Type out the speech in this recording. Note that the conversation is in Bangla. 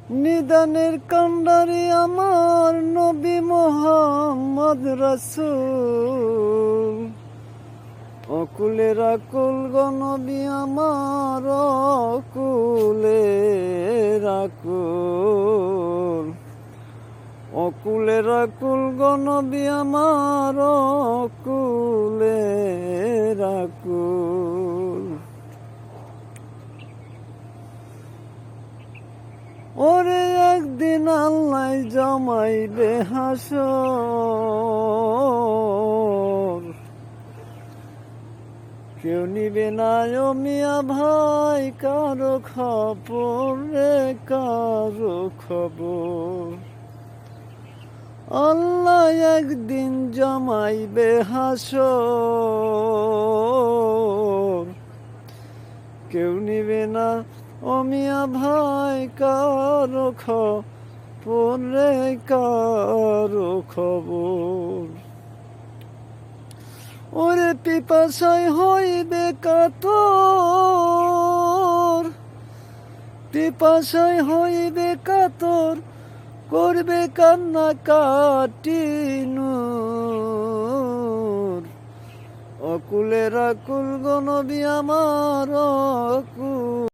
নিদানের কান্ডারি আমার নবী মুহাম্মদ রাসূল, অকুলের আকুল গনবী আমার অকুলের আকুল, অকুলের আকুল গনবী আমার অকুলের আকুল। ওরে একদিন আল্লাহ জমাইবে হাসর, কেউ নিবে না ও মিয়া ভাই কারো খবর রে কারো খবর। আল্লাহ একদিন জমাইবে হাসর, কেউ নিবে না ও মিয়া ভাই কারো খবর রে কারো খবর। ওরে পিপাসায় হইবে কাতর, পিপাসায় হইবে কাতর, করবে কান্না কাটি নূর, অকুলের আকুল গো নবী আমার অকুল।